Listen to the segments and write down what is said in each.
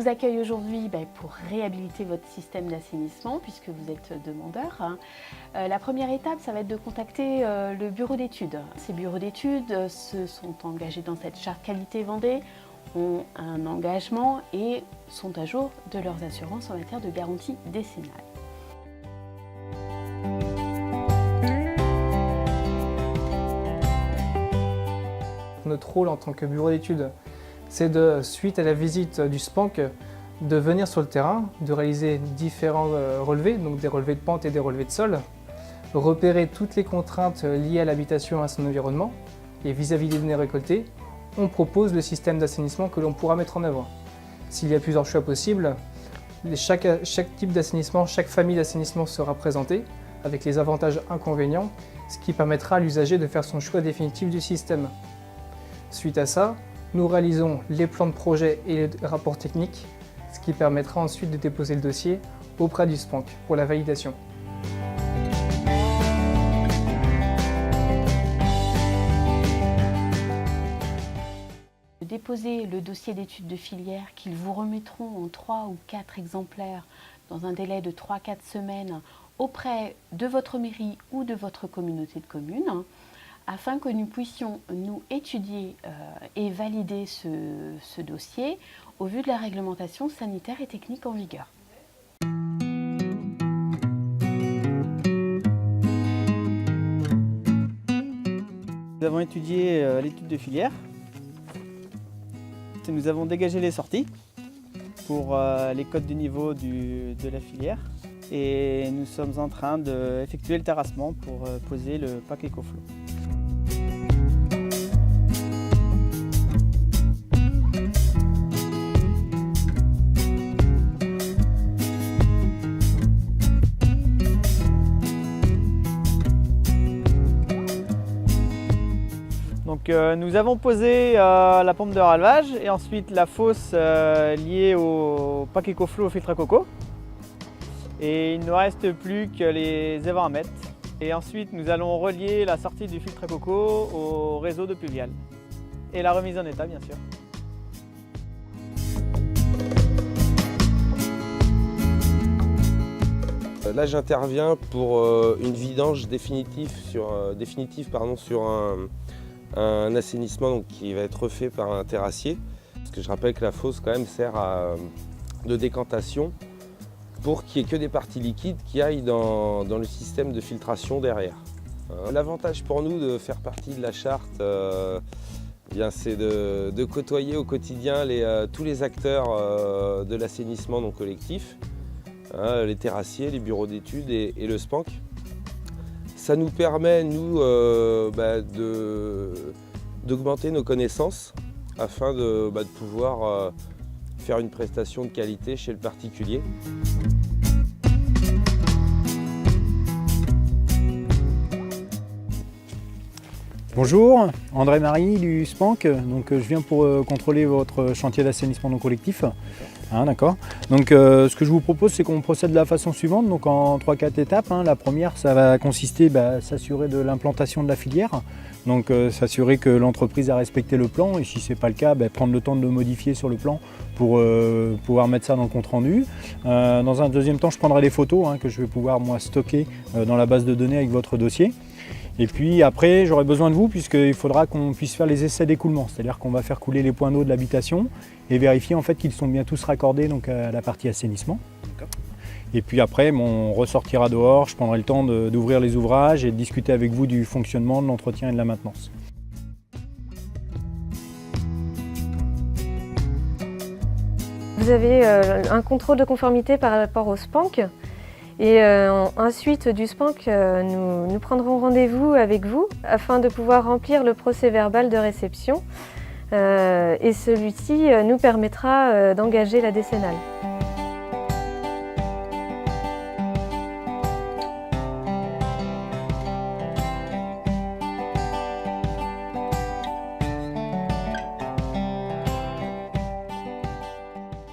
vous accueille aujourd'hui pour réhabiliter votre système d'assainissement puisque vous êtes demandeur. La première étape, ça va être de contacter le bureau d'études. Ces bureaux d'études se sont engagés dans cette charte qualité Vendée, ont un engagement et sont à jour de leurs assurances en matière de garantie décennale. Notre rôle en tant que bureau d'études, c'est suite à la visite du SPANC, de venir sur le terrain, de réaliser différents relevés, donc des relevés de pente et des relevés de sol, repérer toutes les contraintes liées à l'habitation et à son environnement, et vis-à-vis des données récoltées, on propose le système d'assainissement que l'on pourra mettre en œuvre. S'il y a plusieurs choix possibles, chaque type d'assainissement, chaque famille d'assainissement sera présentée, avec les avantages et inconvénients, ce qui permettra à l'usager de faire son choix définitif du système. Suite à ça, nous réalisons les plans de projet et les rapports techniques, ce qui permettra ensuite de déposer le dossier auprès du SPANC pour la validation. Déposer le dossier d'études de filière qu'ils vous remettront en 3 ou 4 exemplaires dans un délai de 3-4 semaines auprès de votre mairie ou de votre communauté de communes, afin que nous puissions nous étudier et valider ce dossier au vu de la réglementation sanitaire et technique en vigueur. Nous avons étudié l'étude de filière. Nous avons dégagé les sorties pour les codes du niveau de la filière et nous sommes en train d'effectuer le terrassement pour poser le pack EcoFlow. Donc, nous avons posé la pompe de relevage et ensuite la fosse liée au pack EcoFlow au filtre à coco. Et il ne nous reste plus que les évents à mettre. Et ensuite nous allons relier la sortie du filtre à coco au réseau de pluvial. Et la remise en état bien sûr. Là j'interviens pour une vidange définitive sur un assainissement donc, qui va être refait par un terrassier. Parce que je rappelle que la fosse quand même sert de décantation pour qu'il n'y ait que des parties liquides qui aillent dans le système de filtration derrière. L'avantage pour nous de faire partie de la charte, c'est de côtoyer au quotidien tous les acteurs de l'assainissement non collectif, les terrassiers, les bureaux d'études et le SPANC. Ça nous permet, nous, d'augmenter nos connaissances afin de pouvoir faire une prestation de qualité chez le particulier. Bonjour, André-Marie du SPANC. Donc, je viens pour contrôler votre chantier d'assainissement non collectif. D'accord. Donc ce que je vous propose, c'est qu'on procède de la façon suivante, donc en 3-4 étapes. La première, ça va consister à s'assurer de l'implantation de la filière, donc s'assurer que l'entreprise a respecté le plan, et si ce n'est pas le cas, prendre le temps de le modifier sur le plan pour pouvoir mettre ça dans le compte rendu. Dans un deuxième temps, je prendrai les photos que je vais pouvoir moi stocker dans la base de données avec votre dossier. Et puis après, j'aurai besoin de vous puisqu'il faudra qu'on puisse faire les essais d'écoulement, c'est-à-dire qu'on va faire couler les points d'eau de l'habitation et vérifier en fait qu'ils sont bien tous raccordés donc, à la partie assainissement. Et puis après, on ressortira dehors, je prendrai le temps d'ouvrir les ouvrages et de discuter avec vous du fonctionnement, de l'entretien et de la maintenance. Vous avez un contrôle de conformité par rapport au SPANC. Et ensuite du SPANC, nous prendrons rendez-vous avec vous afin de pouvoir remplir le procès-verbal de réception et celui-ci nous permettra d'engager la décennale.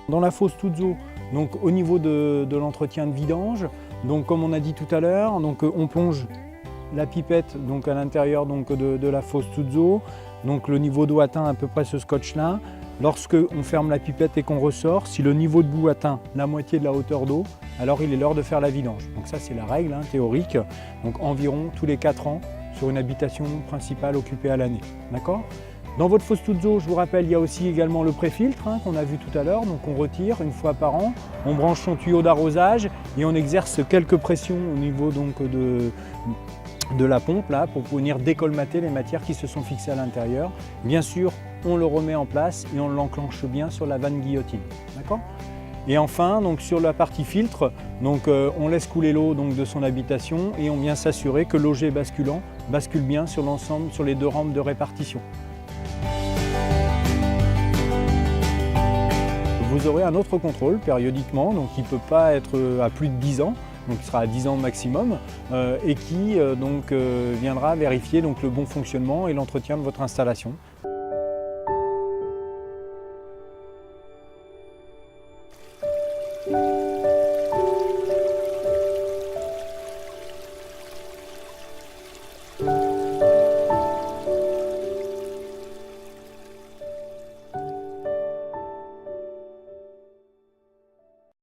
Dans la fosse Tuzzo, donc au niveau de l'entretien de vidange, donc comme on a dit tout à l'heure, donc on plonge la pipette donc à l'intérieur donc de la fosse Tuzzo. Donc le niveau d'eau atteint à peu près ce scotch là. Lorsque on ferme la pipette et qu'on ressort, si le niveau de boue atteint la moitié de la hauteur d'eau, alors il est l'heure de faire la vidange. Donc ça c'est la règle théorique, donc environ tous les 4 ans sur une habitation principale occupée à l'année. D'accord ? Dans votre fosse toute eau, je vous rappelle, il y a aussi également le pré-filtre qu'on a vu tout à l'heure. Donc on retire une fois par an, on branche son tuyau d'arrosage et on exerce quelques pressions au niveau donc, de la pompe là, pour venir décolmater les matières qui se sont fixées à l'intérieur. Bien sûr, on le remet en place et on l'enclenche bien sur la vanne guillotine. D'accord ? Et enfin, donc, sur la partie filtre, donc, on laisse couler l'eau de son habitation et on vient s'assurer que l'auger basculant bascule bien sur l'ensemble, sur les 2 rampes de répartition. Vous aurez un autre contrôle périodiquement, donc qui ne peut pas être à plus de 10 ans, donc il sera à 10 ans maximum, et qui viendra vérifier donc, le bon fonctionnement et l'entretien de votre installation.